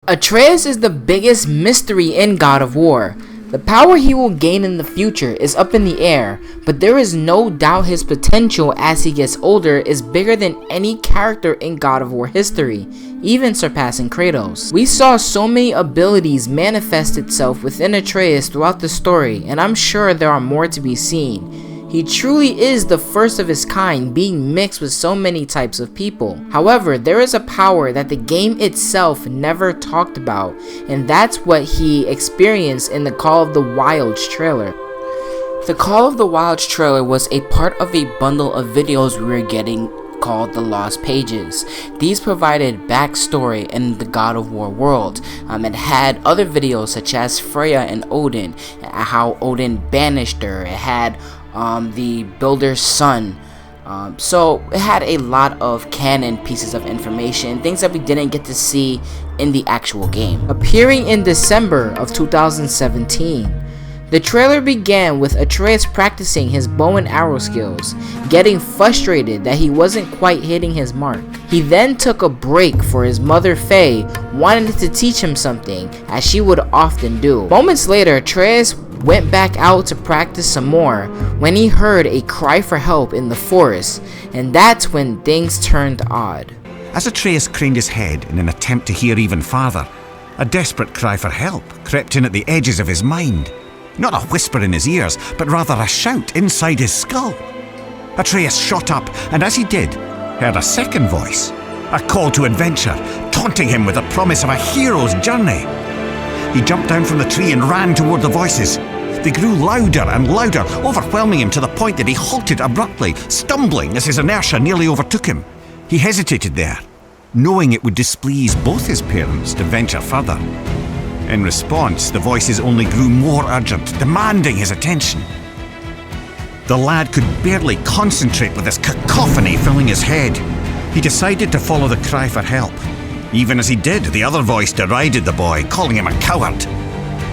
Atreus is the biggest mystery in God of War. The power he will gain in the future is up in the air, but there is no doubt his potential as he gets older is bigger than any character in God of War history, even surpassing Kratos. We saw so many abilities manifest itself within Atreus throughout the story, and I'm sure there are more to be seen. He truly is the first of his kind, being mixed with so many types of people. However, there is a power that the game itself never talked about, and that's what he experienced in the Call of the Wilds trailer. The Call of the Wilds trailer was a part of a bundle of videos we were getting called the Lost Pages. These provided backstory in the God of War world. It had other videos such as Freya and Odin, how Odin banished her. It had the builder's son. So it had a lot of canon pieces of information, things that we didn't get to see in the actual game. Appearing in December of 2017, the trailer began with Atreus practicing his bow and arrow skills, getting frustrated that he wasn't quite hitting his mark. He then took a break for his mother Faye wanted to teach him something, as she would often do. Moments later, Atreus went back out to practice some more when he heard a cry for help in the forest, and that's when things turned odd. As Atreus craned his head in an attempt to hear even farther, a desperate cry for help crept in at the edges of his mind. Not a whisper in his ears, but rather a shout inside his skull. Atreus shot up, and as he did, heard a second voice, a call to adventure, taunting him with the promise of a hero's journey. He jumped down from the tree and ran toward the voices. They grew louder and louder, overwhelming him to the point that he halted abruptly, stumbling as his inertia nearly overtook him. He hesitated there, knowing it would displease both his parents to venture further. In response, the voices only grew more urgent, demanding his attention. The lad could barely concentrate with this cacophony filling his head. He decided to follow the cry for help. Even as he did, the other voice derided the boy, calling him a coward.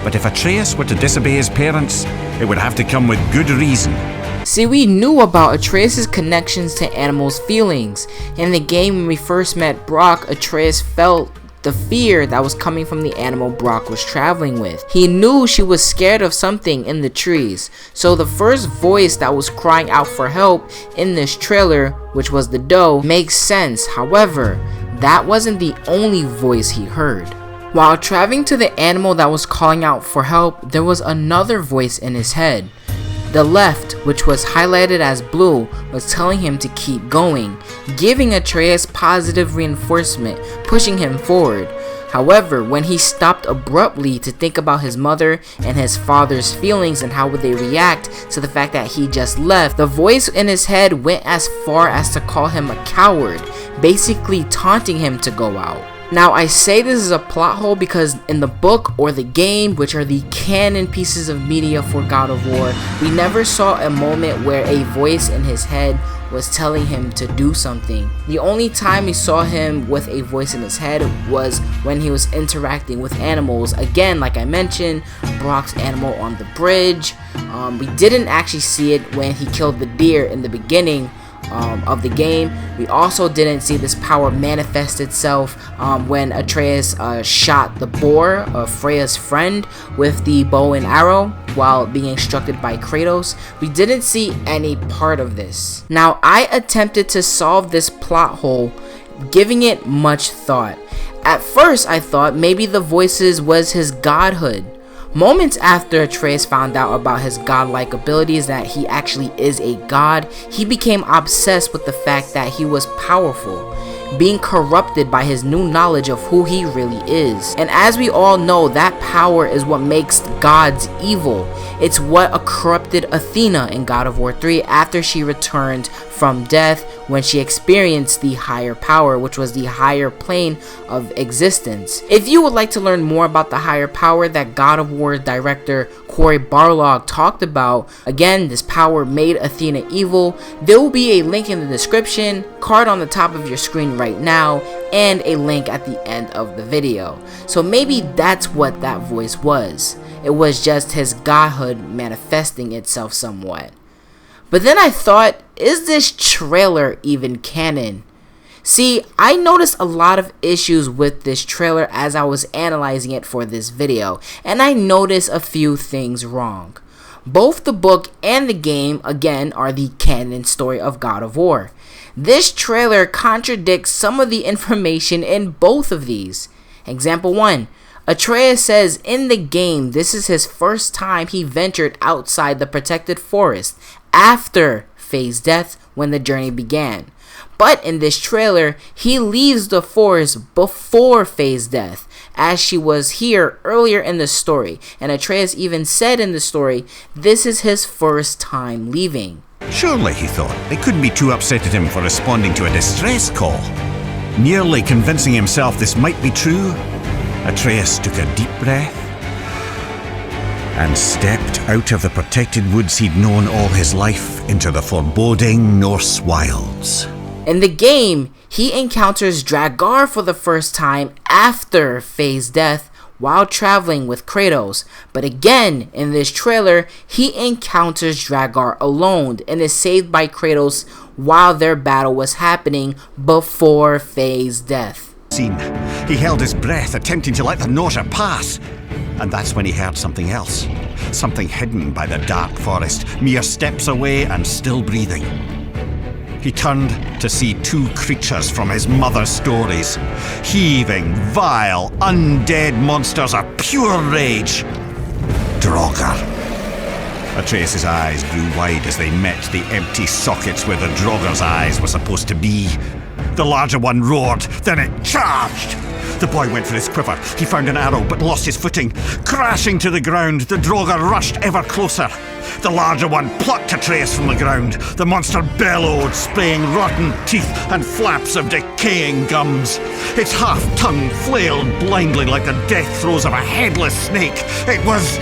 But if Atreus were to disobey his parents, it would have to come with good reason. See, we knew about Atreus' connections to animals' feelings. In the game, when we first met Brock, Atreus felt the fear that was coming from the animal Brock was traveling with. He knew she was scared of something in the trees. So the first voice that was crying out for help in this trailer, which was the doe, makes sense. However, that wasn't the only voice he heard. While traveling to the animal that was calling out for help, there was another voice in his head. The left, which was highlighted as blue, was telling him to keep going, giving Atreus positive reinforcement, pushing him forward. However, when he stopped abruptly to think about his mother and his father's feelings and how would they react to the fact that he just left, the voice in his head went as far as to call him a coward, basically taunting him to go out. Now, I say this is a plot hole because in the book or the game, which are the canon pieces of media for God of War, we never saw a moment where a voice in his head was telling him to do something. The only time we saw him with a voice in his head was when he was interacting with animals. Again, like I mentioned, Brock's animal on the bridge. We didn't actually see it when he killed the deer in the beginning of the game. We also didn't see this power manifest itself when Atreus shot the boar, Freya's friend, with the bow and arrow while being instructed by Kratos. We didn't see any part of this. Now, I attempted to solve this plot hole, giving it much thought. At first, I thought maybe the voices was his godhood. Moments after Atreus found out about his godlike abilities, that he actually is a god, he became obsessed with the fact that he was powerful, being corrupted by his new knowledge of who he really is. And as we all know, that power is what makes gods evil. It's what corrupted Athena in God of War 3 after she returned from death when she experienced the higher power, which was the higher plane of existence. If you would like to learn more about the higher power that God of War director Cory Barlog talked about, again, this power made Athena evil, there will be a link in the description, card on the top of your screen right now, and a link at the end of the video. So maybe that's what that voice was. It was just his godhood manifesting itself somewhat. But then I thought, is this trailer even canon? See, I noticed a lot of issues with this trailer as I was analyzing it for this video, and I noticed a few things wrong. Both the book and the game, again, are the canon story of God of War. This trailer contradicts some of the information in both of these. Example 1. Atreus says in the game this is his first time he ventured outside the protected forest after Faye's death when the journey began. But in this trailer, he leaves the forest before Faye's death, as she was here earlier in the story, and Atreus even said in the story, this is his first time leaving. Surely, he thought, they couldn't be too upset at him for responding to a distress call. Nearly convincing himself this might be true, Atreus took a deep breath and stepped out of the protected woods he'd known all his life into the foreboding Norse wilds. In the game, he encounters Dragar for the first time after Faye's death while traveling with Kratos, but again in this trailer he encounters Dragar alone and is saved by Kratos while their battle was happening before Faye's death. He held his breath, attempting to let the nausea pass, and that's when he heard something else, something hidden by the dark forest, mere steps away and still breathing. He turned to see two creatures from his mother's stories, heaving, vile, undead monsters of pure rage. Draugr. Atreus' eyes grew wide as they met the empty sockets where the Draugr's eyes were supposed to be. The larger one roared, then it charged. The boy went for his quiver. He found an arrow but lost his footing. Crashing to the ground, the Draugr rushed ever closer. The larger one plucked Atreus from the ground. The monster bellowed, spraying rotten teeth and flaps of decaying gums. Its half-tongue flailed blindly like the death throes of a headless snake. It was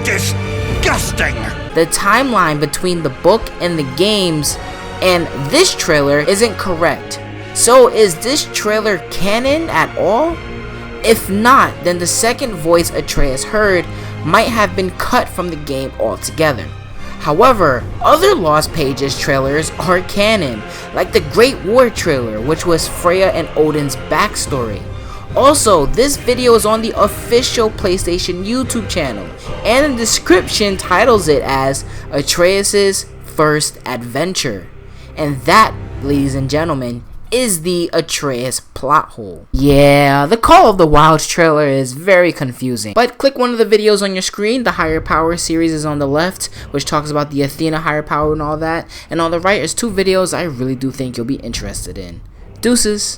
disgusting. The timeline between the book and the games and this trailer isn't correct. So is this trailer canon at all? If not, then the second voice Atreus heard might have been cut from the game altogether. However, other Lost Pages trailers are canon, like the Great War trailer, which was Freya and Odin's backstory. Also, this video is on the official PlayStation YouTube channel, and the description titles it as Atreus' First Adventure. And that, ladies and gentlemen, is the Atreus plot hole. Yeah, the Call of the Wilds trailer is very confusing. But click one of the videos on your screen. The Higher Power series is on the left, which talks about the Athena higher power and all that. And on the right is two videos I really do think you'll be interested in. Deuces.